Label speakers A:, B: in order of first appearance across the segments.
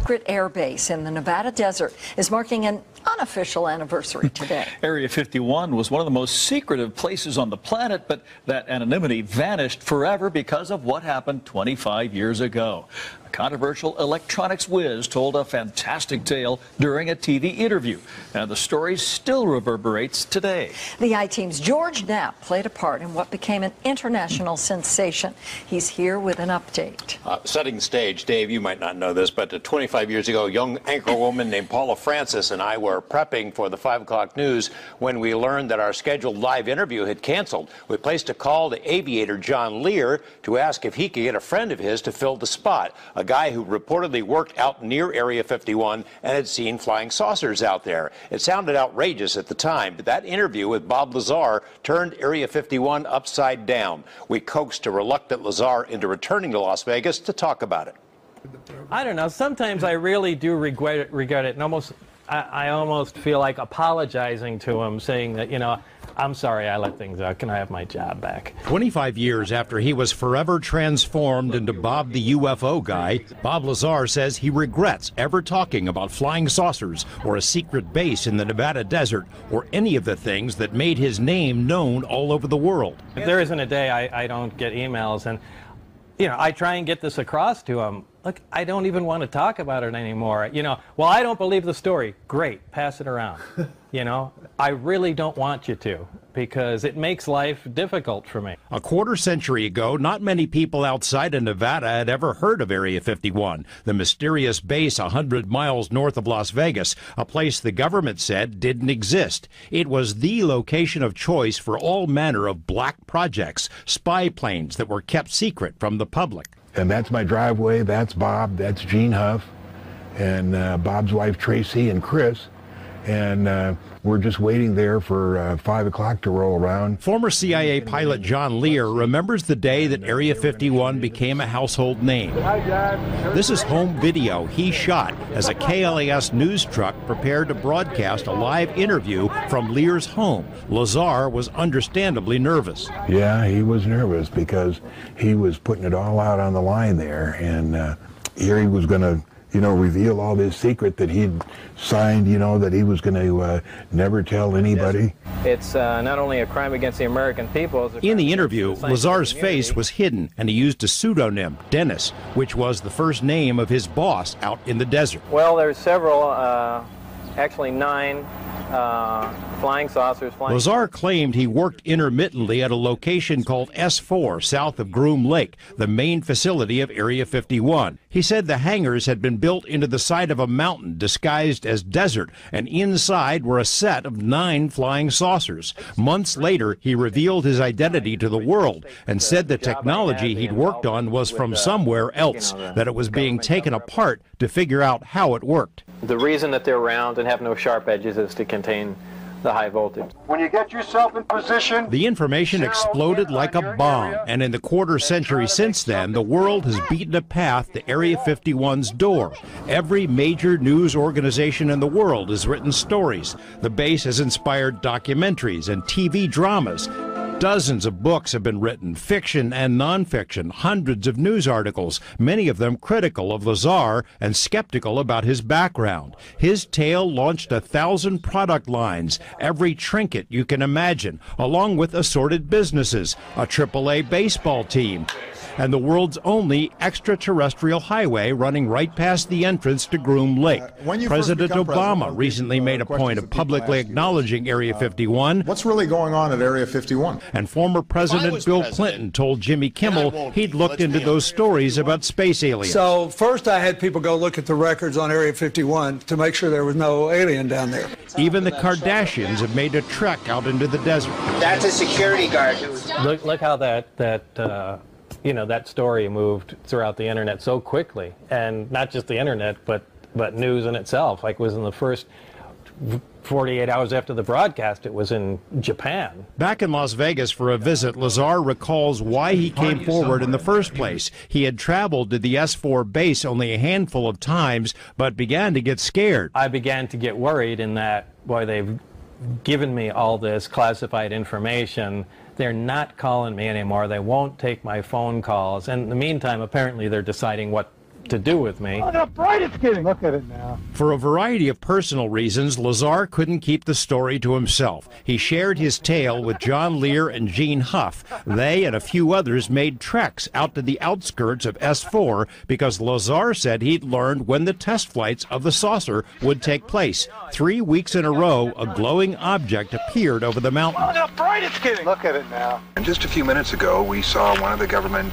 A: secret air base in the Nevada desert is marking an unofficial anniversary today.
B: Area 51 was one of the most secretive places on the planet, but that anonymity vanished forever because of what happened 25 years ago. A controversial electronics whiz told a fantastic tale during a TV interview, and the story still reverberates today.
A: The I-Team's George Knapp played a part in what became an international sensation. He's here with an update.
C: Setting the stage, Dave, you might not know this, but 25 years ago, a young anchorwoman named Paula Francis and I were prepping for the 5 o'clock news when we learned that our scheduled live interview had canceled. We placed a call to aviator John Lear to ask if he could get a friend of his to fill the spot, a guy who reportedly worked out near Area 51 and had seen flying saucers out there. It sounded outrageous at the time, but that interview with Bob Lazar turned Area 51 upside down. We coaxed a reluctant Lazar into returning to Las Vegas to talk about it.
D: I don't know. Sometimes I really do regret it, and I almost feel like apologizing to him, saying that, you know, I'm sorry I let things out. Can I have my job back?
E: 25 years after he was forever transformed into Bob the UFO guy, Bob Lazar says he regrets ever talking about flying saucers or a secret base in the Nevada desert or any of the things that made his name known all over the world.
D: There isn't a day I don't get emails, and you know, I try and get this across to him. Look, I don't even want to talk about it anymore. You know, well, I don't believe the story. Great, pass it around. You know, I really don't want you to, because it makes life difficult for me.
E: A quarter century ago, not many people outside of Nevada had ever heard of Area 51, the mysterious base 100 miles north of Las Vegas, a place the government said didn't exist. It was the location of choice for all manner of black projects, spy planes that were kept secret from the public.
F: And that's my driveway, that's Bob, that's Gene Huff, and Bob's wife Tracy and Chris. And we're just waiting there for 5 o'clock to roll around.
E: Former CIA pilot John Lear remembers the day that Area 51 became a household name. This is home video he shot as a KLAS news truck prepared to broadcast a live interview from Lear's home. Lazar was understandably nervous.
F: Yeah, he was nervous because he was putting it all out on the line there, and here he was going to, you know, reveal all this secret that he'd signed, you know, that he was going to never tell anybody.
D: It's not only a crime against the American people.
E: In the interview, Lazar's face was hidden, and he used a pseudonym, Dennis, which was the first name of his boss out in the desert.
D: Well, there's several, actually 9 flying saucers.
E: Lazar claimed he worked intermittently at a location called S4 south of Groom Lake, the main facility of Area 51. He said the hangars had been built into the side of a mountain disguised as desert, and inside were a set of 9 flying saucers. Months later, he revealed his identity to the world and said the technology he'd worked on was from somewhere else, that it was being taken apart to figure out how it worked.
D: The reason that they're round and have no sharp edges is to contain the high voltage.
G: When you get yourself in position,
E: the information exploded like a bomb, and in the quarter century since then, the world has beaten a path to Area 51's door. Every major news organization in the world has written stories. The base has inspired documentaries and TV dramas. Dozens of books have been written, fiction and nonfiction, hundreds of news articles, many of them critical of Lazar and skeptical about his background. His tale launched 1,000 product lines, every trinket you can imagine, along with assorted businesses, a AAA baseball team, and the world's only extraterrestrial highway running right past the entrance to Groom Lake. President Obama recently made a point of publicly acknowledging Area 51.
H: What's really going on at Area 51?
E: And former President Bill Clinton told Jimmy Kimmel he'd looked into those stories about space aliens.
I: So first I had people go look at the records on Area 51 to make sure there was no alien down there.
E: Even the Kardashians have made a trek out into the desert.
J: That's a security guard.
D: Look how you know, that story moved throughout the internet so quickly, and not just the internet, but news in itself. Like, was in the first 48 hours after the broadcast, it was in Japan.
E: Back in Las Vegas for a visit, Lazar recalls why he came forward in the first place. He had traveled to the S4 base only a handful of times, but began to get scared.
D: I began to get worried in that, boy, they've given me all this classified information. They're not calling me anymore. They won't take my phone calls. And in the meantime, apparently they're deciding what to do with me.
G: Look how bright it's getting. Look at it now.
E: For a variety of personal reasons, Lazar couldn't keep the story to himself. He shared his tale with John Lear and Gene Huff. They and a few others made treks out to the outskirts of S4 because Lazar said he'd learned when the test flights of the saucer would take place. 3 weeks in a row, a glowing object appeared over the mountain.
G: Look how bright it's getting. Look at it now.
F: And just a few minutes ago, we saw one of the government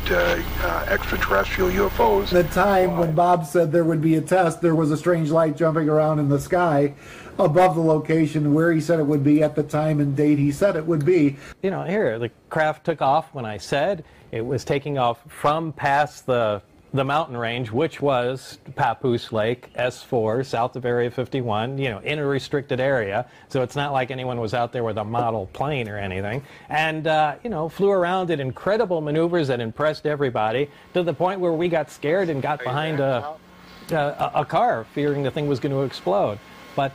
F: extraterrestrial UFOs.
K: The time when Bob said there would be a test, there was a strange light jumping around in the sky above the location where he said it would be at the time and date he said it would be.
D: You know, here, the craft took off when I said it was taking off from past the mountain range, which was Papoose Lake, S4, south of Area 51, you know, in a restricted area. So it's not like anyone was out there with a model plane or anything. And, you know, flew around, did incredible maneuvers that impressed everybody to the point where we got scared and got behind a car, fearing the thing was going to explode. But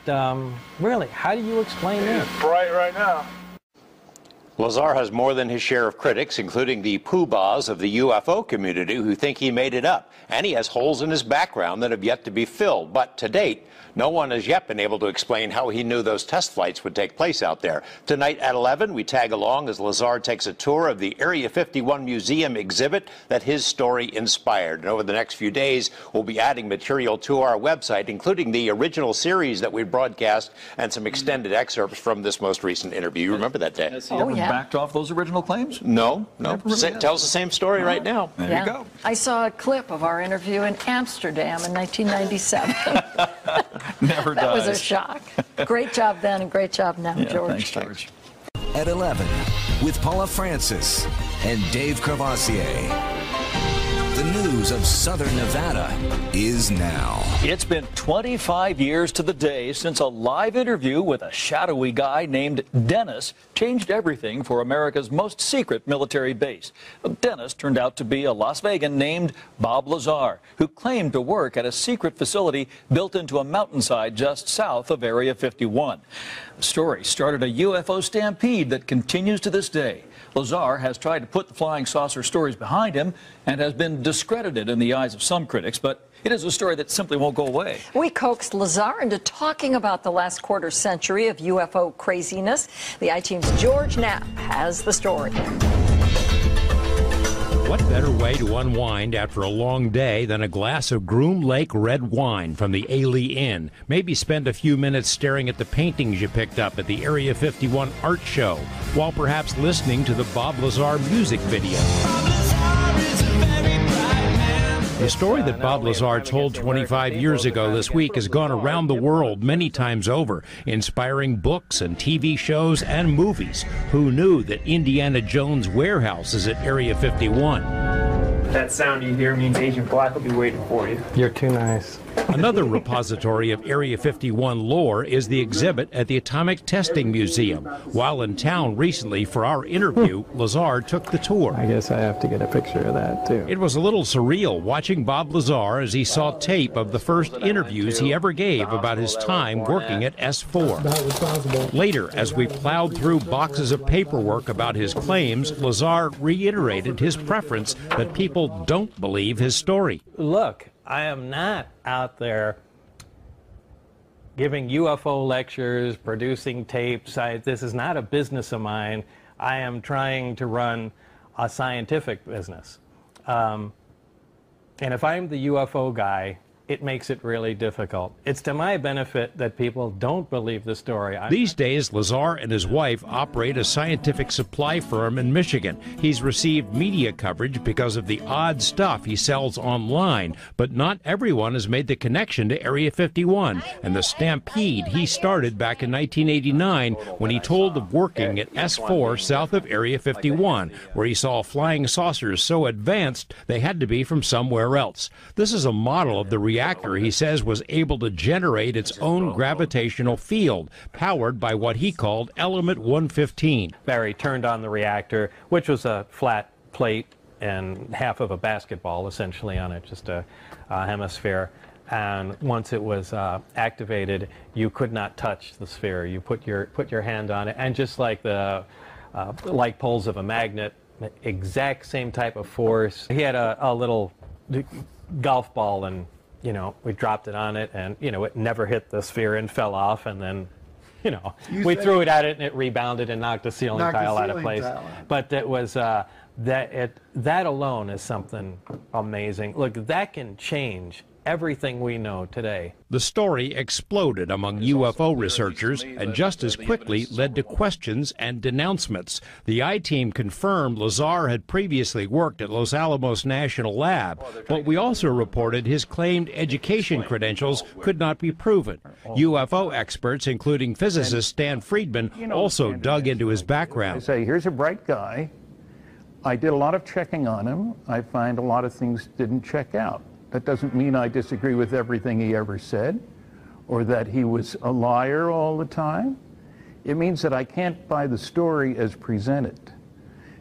D: really, how do you explain this?
G: It's bright right now.
C: Lazar has more than his share of critics, including the poobahs of the UFO community who think he made it up. And he has holes in his background that have yet to be filled. But to date, no one has yet been able to explain how he knew those test flights would take place out there. Tonight at 11, we tag along as Lazar takes a tour of the Area 51 Museum exhibit that his story inspired. And over the next few days, we'll be adding material to our website, including the original series that we broadcast and some extended excerpts from this most recent interview. You remember that day?
B: Has he ever backed off those original claims?
C: No.
B: Really
C: Tells the same story right now.
B: There you go.
A: I saw a clip of our interview in Amsterdam in 1997.
B: Never
A: That
B: dies.
A: was a shock. Great job then and great job now, George.
B: Thanks, George.
L: At 11 with Paula Francis and Dave Crevassier. The news of Southern Nevada is now.
B: It's been 25 years to the day since a live interview with a shadowy guy named Dennis changed everything for America's most secret military base. Dennis turned out to be a Las Vegan named Bob Lazar, who claimed to work at a secret facility built into a mountainside just south of Area 51. The story started a UFO stampede that continues to this day. Lazar has tried to put the flying saucer stories behind him and has been discredited in the eyes of some critics, but it is a story that simply won't go away.
A: We coaxed Lazar into talking about the last quarter century of UFO craziness. The I-Team's George Knapp has the story.
E: What better way to unwind after a long day than a glass of Groom Lake red wine from the Ailey Inn? Maybe spend a few minutes staring at the paintings you picked up at the Area 51 art show, while perhaps listening to the Bob Lazar music video. The story that Bob Lazar told 25 years ago this week has gone around the world many times over, inspiring books and TV shows and movies. Who knew that Indiana Jones' warehouse is at Area 51?
M: That sound you hear means Agent Black will be waiting for you.
D: You're too nice.
E: Another repository of Area 51 lore is the exhibit at the Atomic Testing Museum. While in town recently for our interview, Lazar took the tour.
D: I guess I have to get a picture of that, too.
E: It was a little surreal watching Bob Lazar as he saw tape of the first interviews he ever gave about his time working at S4. Later, as we plowed through boxes of paperwork about his claims, Lazar reiterated his preference that people don't believe his story.
D: Look, I am not out there giving UFO lectures, producing tapes. This is not a business of mine. I am trying to run a scientific business. And if I'm the UFO guy, it makes it really difficult. It's to my benefit that people don't believe the story.
E: These days, Lazar and his wife operate a scientific supply firm in Michigan. He's received media coverage because of the odd stuff he sells online, but not everyone has made the connection to Area 51 and the stampede he started back in 1989 when he told of working at S4 south of Area 51, where he saw flying saucers so advanced they had to be from somewhere else. This is a model of the reactor he says was able to generate its own gravitational field, powered by what he called Element 115.
D: Barry turned on the reactor, which was a flat plate and half of a basketball essentially on it, just a hemisphere. And once it was activated, you could not touch the sphere. You put your hand on it, and just like the like poles of a magnet, exact same type of force. He had a little golf ball, and we dropped it on it, and it never hit the sphere and fell off, and then we threw it at it and it rebounded and knocked the ceiling tile out of place. But it was that alone is something amazing. Look, that can change everything we know today.
E: The story exploded among UFO researchers and just as quickly led to questions and denouncements. The I-Team confirmed Lazar had previously worked at Los Alamos National Lab, but we also reported his claimed education credentials could not be proven. UFO experts, including physicist Stan Friedman, also dug into his background.
N: I say, here's a bright guy. I did a lot of checking on him. I find a lot of things didn't check out. That doesn't mean I disagree with everything he ever said or that he was a liar all the time. It means that I can't buy the story as presented.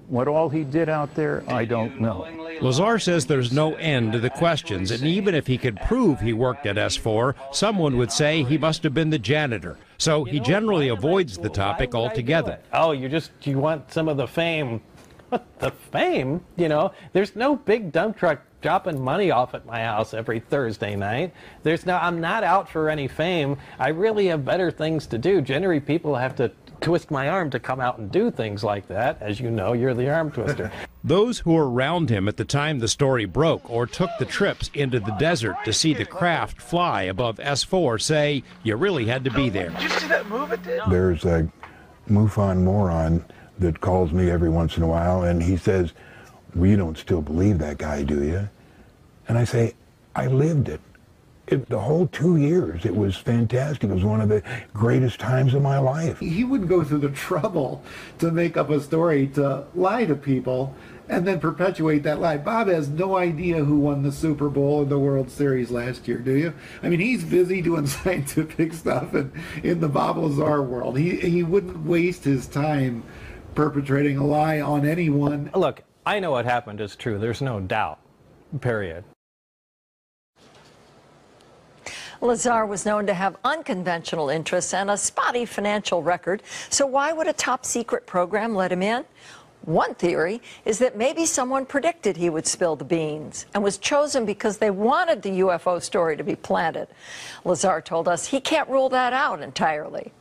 N: What all he did out there, I don't know.
E: Lazar says there's no end to the questions, and even if he could prove he worked at S4, someone would say he must have been the janitor. So he generally avoids the topic altogether.
D: Oh, you want some of the fame. What, the fame? There's no big dump truck dropping money off at my house every Thursday night. I'm not out for any fame. I really have better things to do. Generally, people have to twist my arm to come out and do things like that. As you know, you're the arm twister.
E: Those who were around him at the time the story broke or took the trips into the desert to see the craft fly above S4 say you really had to be there.
G: Did you see that move it did?
F: There's a MUFON moron that calls me every once in a while, and he says, well, you don't still believe that guy, do you? And I say, I lived it. The whole 2 years, it was fantastic. It was one of the greatest times of my life.
K: He would go through the trouble to make up a story to lie to people and then perpetuate that lie. Bob has no idea who won the Super Bowl and the World Series last year, do you? I mean, he's busy doing scientific stuff and in the Bob Lazar world. He wouldn't waste his time perpetrating a lie on anyone.
D: Look, I know what happened is true. There's no doubt, period.
A: Lazar was known to have unconventional interests and a spotty financial record, so why would a top-secret program let him in? One theory is that maybe someone predicted he would spill the beans and was chosen because they wanted the UFO story to be planted. Lazar told us he can't rule that out entirely.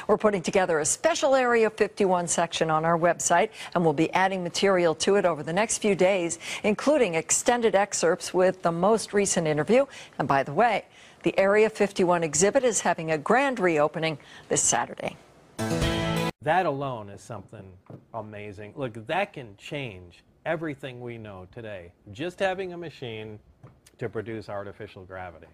A: We're putting together a special Area 51 section on our website, and we'll be adding material to it over the next few days, including extended excerpts with the most recent interview. And by the way, the Area 51 exhibit is having a grand reopening this Saturday.
D: That alone is something amazing. Look, that can change everything we know today. Just having a machine to produce artificial gravity.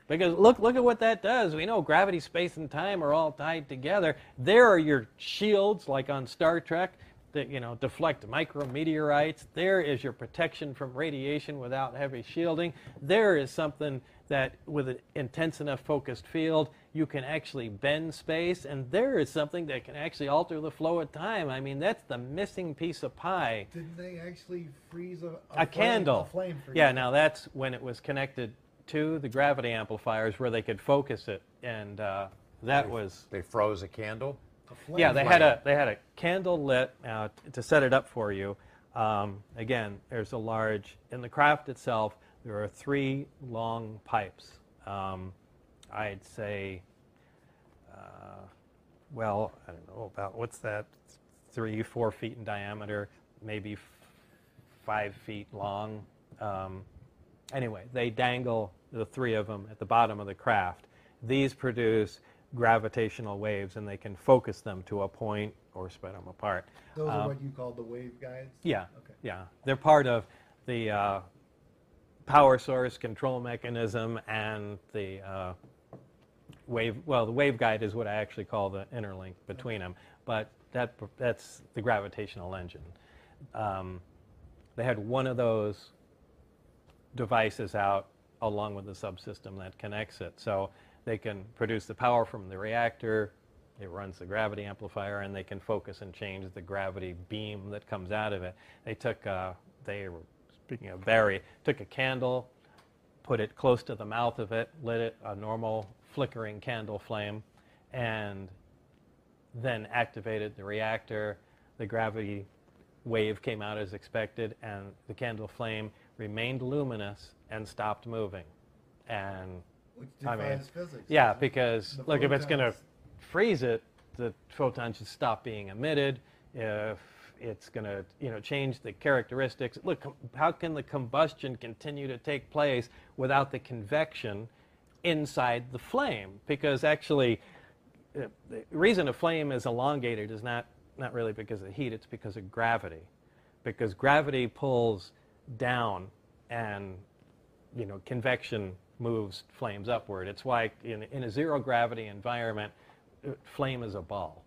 D: Because look at what that does. We know gravity, space, and time are all tied together. There are your shields, like on Star Trek, that deflect micrometeorites. There is your protection from radiation without heavy shielding. There is something that, with an intense enough focused field, you can actually bend space. And there is something that can actually alter the flow of time. I mean, that's the missing piece of pie.
K: Didn't they actually freeze
D: a candle?
K: A flame for
D: yeah, now that's when it was connected to the gravity amplifiers where they could focus it, and
C: They froze a candle?
D: Yeah, they had a candle lit to set it up for you. Again, there's a large, in the craft itself, there are 3 long pipes. I'd say, well, I don't know about, what's that, 3-4 feet in diameter, maybe 5 feet long. Anyway, they dangle the 3 of them at the bottom of the craft. These produce gravitational waves, and they can focus them to a point or spread them apart.
K: Those are what you call the wave guides?
D: Yeah,
K: okay.
D: Yeah. They're part of the power source control mechanism and the wave, well, the wave guide is what I actually call the interlink between them, but that's the gravitational engine. They had one of those devices out along with the subsystem that connects it. So they can produce the power from the reactor, it runs the gravity amplifier, and they can focus and change the gravity beam that comes out of it. They took, speaking of Barry, took a candle, put it close to the mouth of it, lit it, a normal flickering candle flame, and then activated the reactor. The gravity wave came out as expected, and the candle flame remained luminous and stopped moving. And
K: Which
D: I mean,
K: defies physics.
D: yeah, because
K: The
D: look, if it's going to
K: photons-
D: freeze it, the photon should stop being emitted. If it's going to, change the characteristics. Look, how can the combustion continue to take place without the convection inside the flame? Because actually, the reason a flame is elongated is not really because of heat, it's because of gravity. Because gravity pulls down and, convection moves flames upward. It's why in a zero gravity environment, flame is a ball.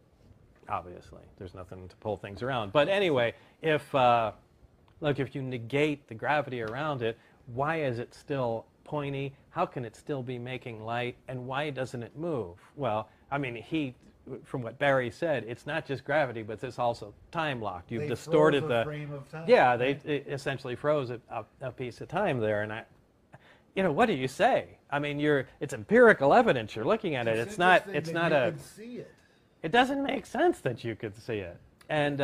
D: Obviously, there's nothing to pull things around. But anyway, if you negate the gravity around it, why is it still pointy? How can it still be making light? And why doesn't it move? Well, I mean, heat, from what Barry said, it's not just gravity, but it's also time locked. You've distorted
K: the frame of time.
D: Yeah, they essentially froze a piece of time there. And what do you say? I mean, it's empirical evidence. You're looking at it. It's not
K: You
D: a.
K: can see it.
D: It doesn't make sense that you could see it. And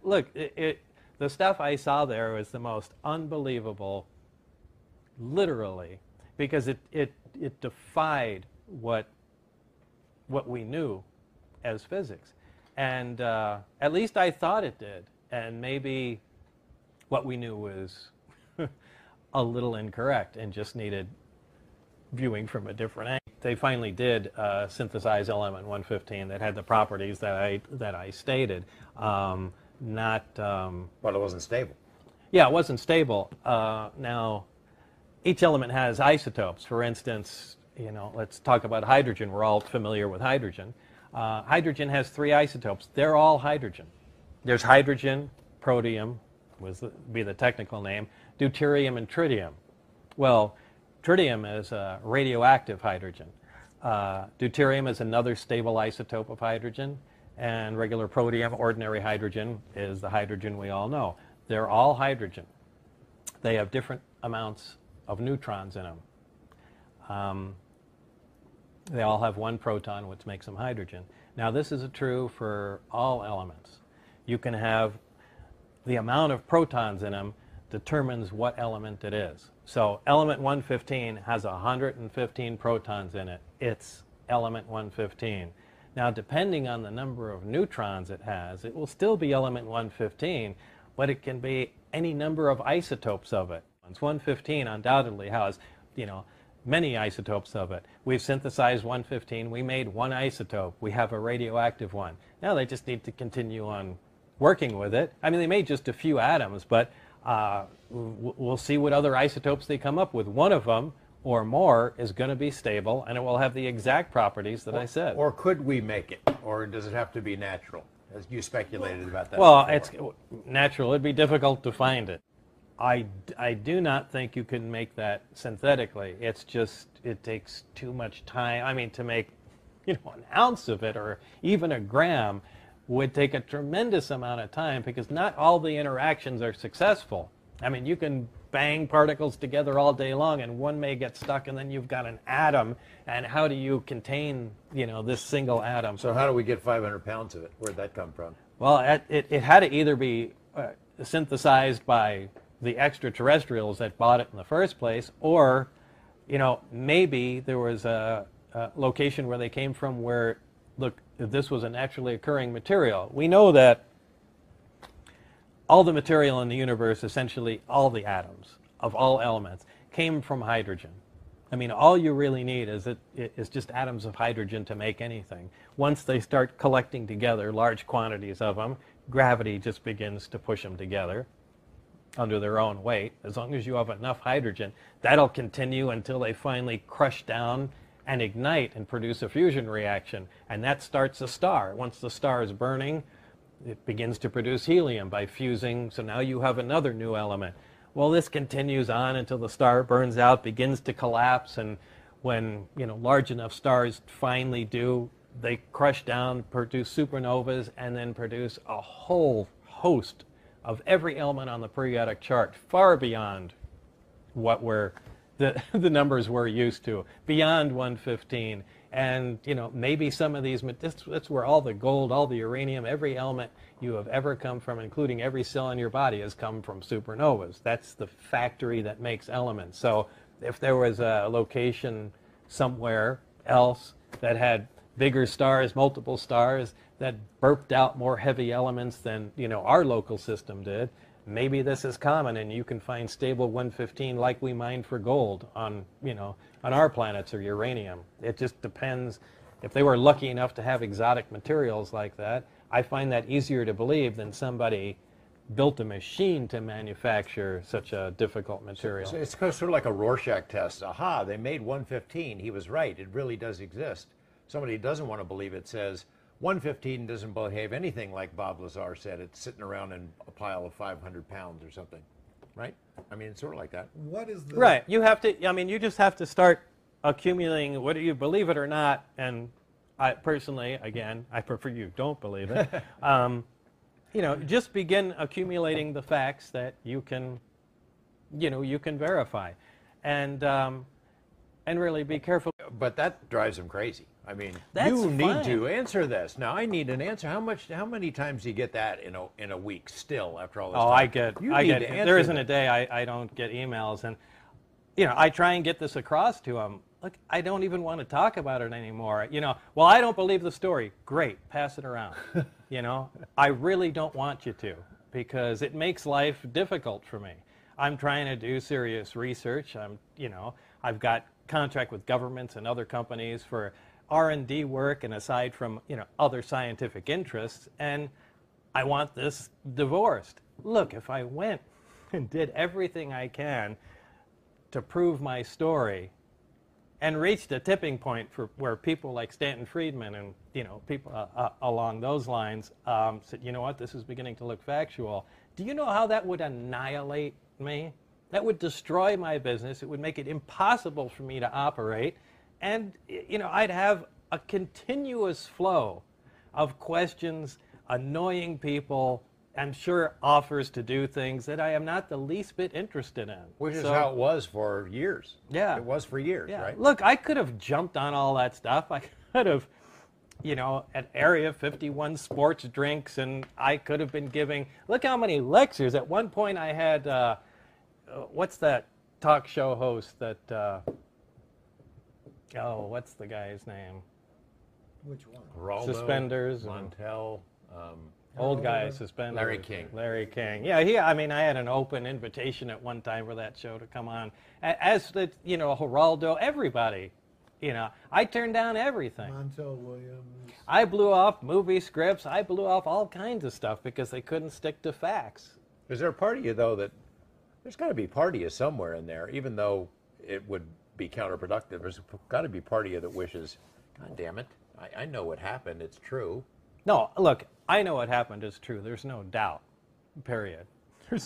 D: look, the stuff I saw there was the most unbelievable, literally, because it defied what we knew as physics. And at least I thought it did. And maybe what we knew was a little incorrect and just needed viewing from a different angle. They finally did synthesize element 115 that had the properties that I stated.
O: But it wasn't stable.
D: Yeah, it wasn't stable. Now, each element has isotopes. For instance, let's talk about hydrogen. We're all familiar with hydrogen. Hydrogen has 3 isotopes. They're all hydrogen. There's hydrogen, protium, be the technical name, deuterium, and tritium. Well, tritium is a radioactive hydrogen. Deuterium is another stable isotope of hydrogen, and regular protium, ordinary hydrogen, is the hydrogen we all know. They're all hydrogen. They have different amounts of neutrons in them. They all have 1 proton, which makes them hydrogen. Now, this is true for all elements. You can have the amount of protons in them determines what element it is. So element 115 has 115 protons in it. It's element 115. Now, depending on the number of neutrons it has, it will still be element 115, but it can be any number of isotopes of it. 115 undoubtedly has, many isotopes of it. We've synthesized 115. We made 1 isotope. We have a radioactive one. Now they just need to continue on working with it. I mean, they made just a few atoms, but we'll see what other isotopes they come up with. One of them or more is going to be stable, and it will have the exact properties that I said.
O: Or could we make it? Or does it have to be natural? As you speculated about that
D: Well,
O: before.
D: it's natural. It'd be difficult to find it. I do not think you can make that synthetically. It's just, it takes too much time. I mean, to make, an ounce of it or even a gram would take a tremendous amount of time because not all the interactions are successful. I mean, you can bang particles together all day long and one may get stuck and then you've got an atom. And how do you contain, this single atom?
O: So how do we get 500 pounds of it? Where'd that come from?
D: Well, it had to either be synthesized by the extraterrestrials that bought it in the first place, or, maybe there was a location where they came from where, look, this was a naturally occurring material. We know that all the material in the universe, essentially all the atoms of all elements, came from hydrogen. I mean, all you really need is just atoms of hydrogen to make anything. Once they start collecting together large quantities of them, gravity just begins to push them together under their own weight. As long as you have enough hydrogen, that'll continue until they finally crush down and ignite and produce a fusion reaction. And that starts a star. Once the star is burning, it begins to produce helium by fusing. So now you have another new element. Well, this continues on until the star burns out, begins to collapse. And when large enough stars finally do, they crush down, produce supernovas, and then produce a whole host of every element on the periodic chart, far beyond what we're the numbers we're used to, beyond 115. And, you know, maybe some of these, that's where all the gold, all the uranium, every element you have ever come from, including every cell in your body, has come from supernovas. That's the factory that makes elements. So if there was a location somewhere else that had bigger stars, multiple stars, that burped out more heavy elements than, you know, our local system did, maybe this is common, and you can find stable 115 like we mine for gold on, you know, on our planets, or uranium. It just depends. If they were lucky enough to have exotic materials like that, I find that easier to believe than somebody built a machine to manufacture such a difficult material.
O: So it's sort of like a Rorschach test. Aha, they made 115. He was right. It really does exist. Somebody who doesn't want to believe it says 115 doesn't behave anything like Bob Lazar said. It's sitting around in a pile of 500 pounds or something, right? I mean, it's sort of like that.
K: What is the...
D: Right. You have to, I mean, you just have to start accumulating, whether you believe it or not, and I personally, again, I prefer you don't believe it. You know, just begin accumulating the facts that you can, you know, you can verify, and really be careful.
O: But that drives them crazy. I mean,
D: That's
O: you need
D: fine.
O: to answer this. Now, I need an answer. How many times do you get that in a week still after all this time?
D: I get, there isn't a day I don't get emails, and, you know, I try and get this across to them. Look, I don't even want to talk about it anymore. You know, well, I don't believe the story. Great, pass it around. You know, I really don't want you to, because it makes life difficult for me. I'm trying to do serious research. You know, I've got contract with governments and other companies for R&D work, and aside from, you know, other scientific interests, and I want this divorced. Look, if I went and did everything I can to prove my story and reached a tipping point for where people like Stanton Friedman and, you know, people along those lines said, you know what, this is beginning to look factual, do you know how that would annihilate me? That would destroy my business. It would make it impossible for me to operate. And, you know, I'd have a continuous flow of questions, annoying people, I'm sure offers to do things that I am not the least bit interested in.
O: Which is how it was for years.
D: Yeah.
O: It was for years,
D: Yeah.
O: right?
D: Look, I could have jumped on all that stuff. I could have, you know, at Area 51 sports drinks, and I could have been giving, look how many lectures. At one point I had, what's that talk show host that, oh, what's the guy's name?
K: Which one?
O: Geraldo,
D: Suspenders.
O: Montel.
D: Old guy, suspenders.
O: Larry King.
D: Larry King. Yeah, I mean, I had an open invitation at one time for that show to come on. As the, you know, Geraldo, everybody. You know, I turned down everything.
K: Montel Williams.
D: I blew off movie scripts. I blew off all kinds of stuff because they couldn't stick to facts.
O: Is there a part of you, though, that there's got to be part of you somewhere in there, even though it would be counterproductive, there's got to be part of you that wishes, God damn it, I know what happened, it's true.
D: No, look, I know what happened is true. There's no doubt, period.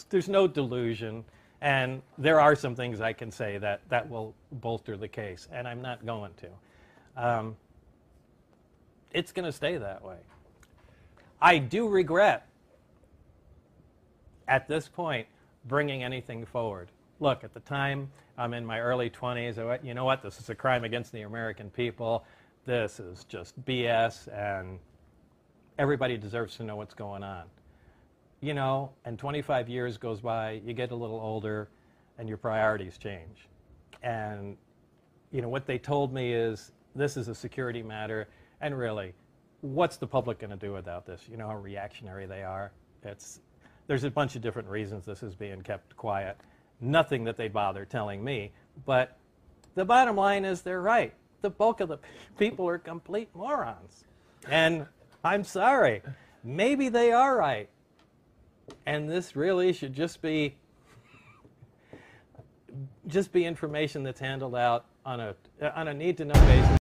D: There's no delusion, and there are some things I can say that will bolster the case, and I'm not going to. It's going to stay that way. I do regret, at this point, bringing anything forward. Look, at the time, I'm in my early 20s. I went, you know what, this is a crime against the American people. This is just BS, and everybody deserves to know what's going on. You know, and 25 years goes by, you get a little older, and your priorities change. And, you know, what they told me is, this is a security matter, and really, what's the public going to do without this? You know how reactionary they are? There's a bunch of different reasons this is being kept quiet. Nothing that they bother telling me, but the bottom line is they're right. The bulk of the people are complete morons. And I'm sorry, maybe they are right. And this really should just be information that's handled out on a need-to-know basis.